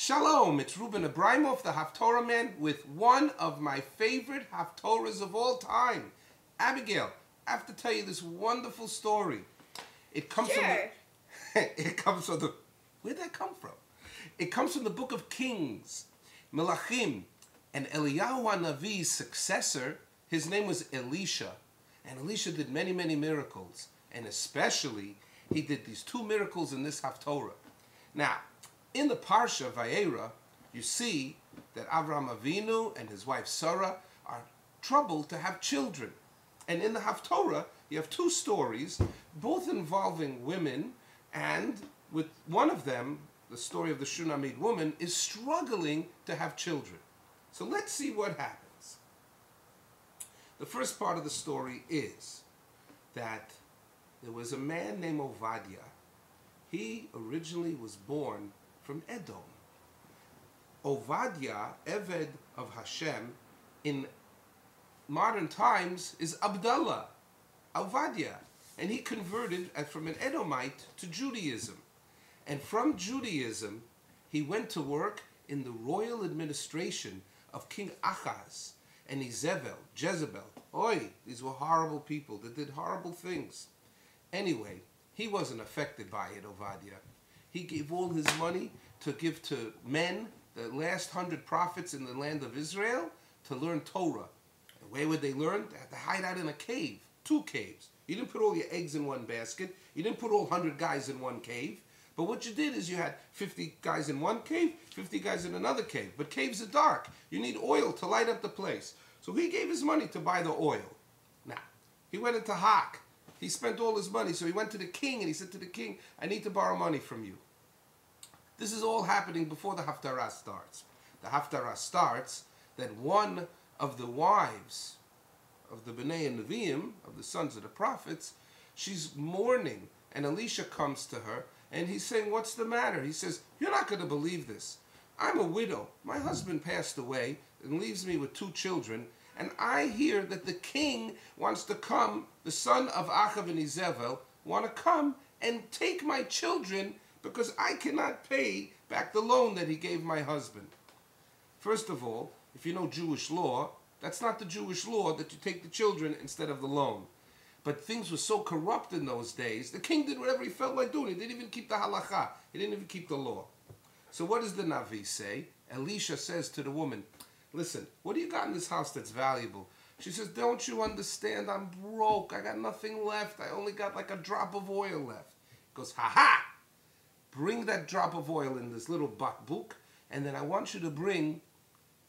Shalom, it's Reuben Ebrahimoff, the Haftorahman, with one of my favorite Haftorahs of all time. Abigail, I have to tell you this wonderful story. It comes from the, where'd that come from? It comes from the book of Kings, Melachim, and Eliyahu HaNavi's successor, his name was Elisha. And Elisha did many, many miracles. And especially, he did these two miracles in this Haftorah. Now, in the Parashat Vayeira, you see that Avraham Avinu and his wife Sarah are troubled to have children. And in the Haftorah, you have two stories, both involving women, and with one of them, the story of the Shunammite woman, is struggling to have children. So let's see what happens. The first part of the story is that there was a man named Ovadia. He originally was born from Edom. Ovadia, Eved of Hashem, in modern times is Abdullah, Ovadia. And he converted from an Edomite to Judaism. And from Judaism, he went to work in the royal administration of King Achaz and Jezebel. Oi, these were horrible people that did horrible things. Anyway, he wasn't affected by it, Ovadia. He gave all his money to give to men, the last 100 prophets in the land of Israel, to learn Torah. And where would they learn? They had to hide out in a cave, 2 caves. You didn't put all your eggs in one basket. You didn't put all 100 guys in one cave. But what you did is you had 50 guys in one cave, 50 guys in another cave. But caves are dark. You need oil to light up the place. So he gave his money to buy the oil. Now, he went into Hak. He spent all his money, so he went to the king and he said to the king, I need to borrow money from you. This is all happening before the Haftarah starts. The Haftarah starts that one of the wives of the Bnei and Nevi'im, of the sons of the prophets, she's mourning, and Elisha comes to her, and he's saying, what's the matter? He says, you're not going to believe this. I'm a widow. My husband passed away and leaves me with 2 children, and I hear that the king wants to come, the son of Achav and Izebel, want to come and take my children because I cannot pay back the loan that he gave my husband. First of all, if you know Jewish law, that's not the Jewish law that you take the children instead of the loan. But things were so corrupt in those days, the king did whatever he felt like doing. He didn't even keep the halakha. He didn't even keep the law. So what does the Navi say? Elisha says to the woman, listen, what do you got in this house that's valuable? She says, don't you understand? I'm broke. I got nothing left. I only got like a drop of oil left. He goes, ha-ha! Bring that drop of oil in this little bakbuk, and then I want you to bring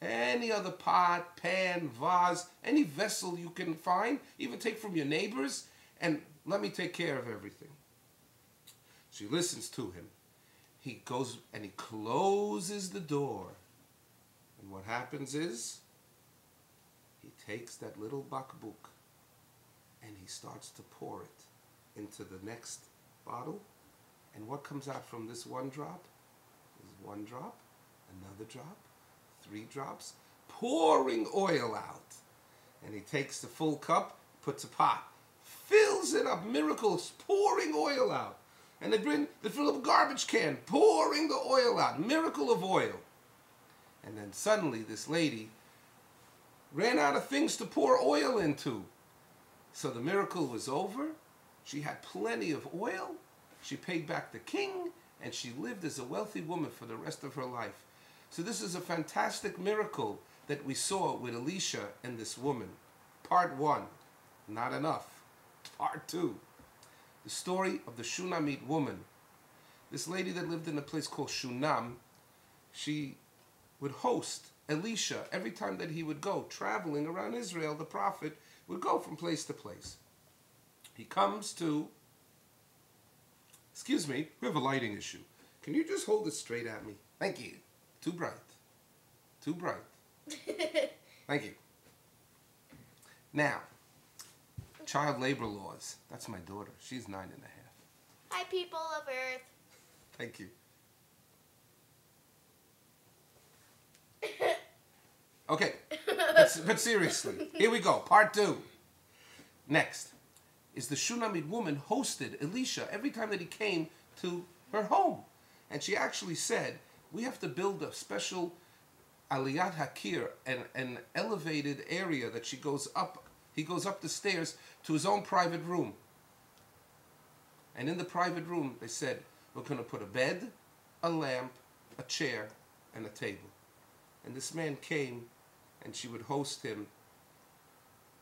any other pot, pan, vase, any vessel you can find, even take from your neighbors, and let me take care of everything. She listens to him. He goes and he closes the door. And what happens is, he takes that little bakbuk and he starts to pour it into the next bottle. And what comes out from this one drop is 1 drop, another drop, 3 drops, pouring oil out. And he takes the full cup, puts a pot, fills it up, miracles, pouring oil out. And they fill up a garbage can, pouring the oil out, miracle of oil. And then suddenly this lady ran out of things to pour oil into. So the miracle was over. She had plenty of oil. She paid back the king, and she lived as a wealthy woman for the rest of her life. So this is a fantastic miracle that we saw with Elisha and this woman. Part 1, not enough. Part 2, the story of the Shunammite woman. This lady that lived in a place called Shunam, she would host Elisha every time that he would go traveling around Israel. The prophet would go from place to place. He comes to, excuse me, we have a lighting issue. Can you just hold it straight at me? Thank you. Too bright. Too bright. Thank you. Now, child labor laws. That's my daughter. She's 9 and a half. Hi, people of Earth. Thank you. Okay, but seriously, here we go, part 2. Next is the Shunammite woman hosted Elisha every time that he came to her home. And she actually said We have to build a special aliyat hakir, an elevated area that he goes up the stairs to his own private room. And in the private room, they said, we're going to put a bed, a lamp, a chair, and a table. And this man came, and she would host him.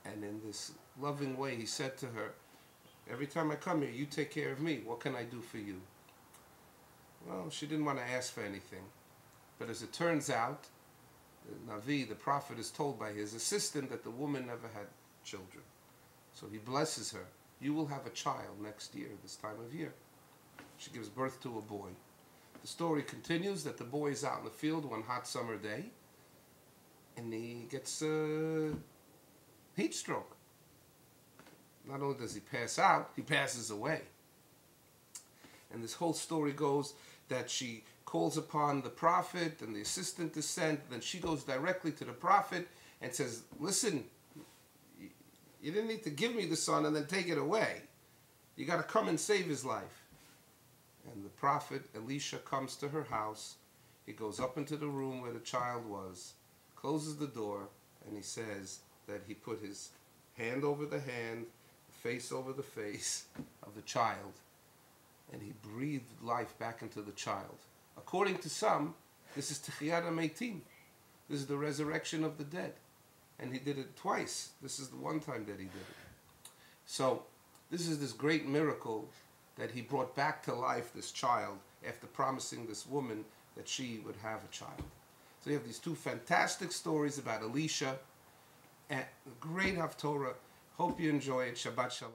And in this loving way, he said to her, every time I come here, you take care of me. What can I do for you? Well, she didn't want to ask for anything. But as it turns out, the Navi, the prophet, is told by his assistant that the woman never had children. So he blesses her. You will have a child next year, this time of year. She gives birth to a boy. The story continues that the boy is out in the field one hot summer day, and he gets a heat stroke. Not only does he pass out, he passes away. And this whole story goes that she calls upon the prophet, and the assistant is sent. Then she goes directly to the prophet and says, listen, you didn't need to give me the son and then take it away. You got to come and save his life. And the prophet, Elisha, comes to her house. He goes up into the room where the child was, closes the door, and he says that he put his hand over the hand, the face over the face of the child, and he breathed life back into the child. According to some, this is Techiyat HaMeitim. This is the resurrection of the dead. And he did it twice. This is the one time that he did it. So this is this great miracle that he brought back to life this child after promising this woman that she would have a child. So you have these two fantastic stories about Elisha and great Haftorah. Hope you enjoy it. Shabbat Shalom.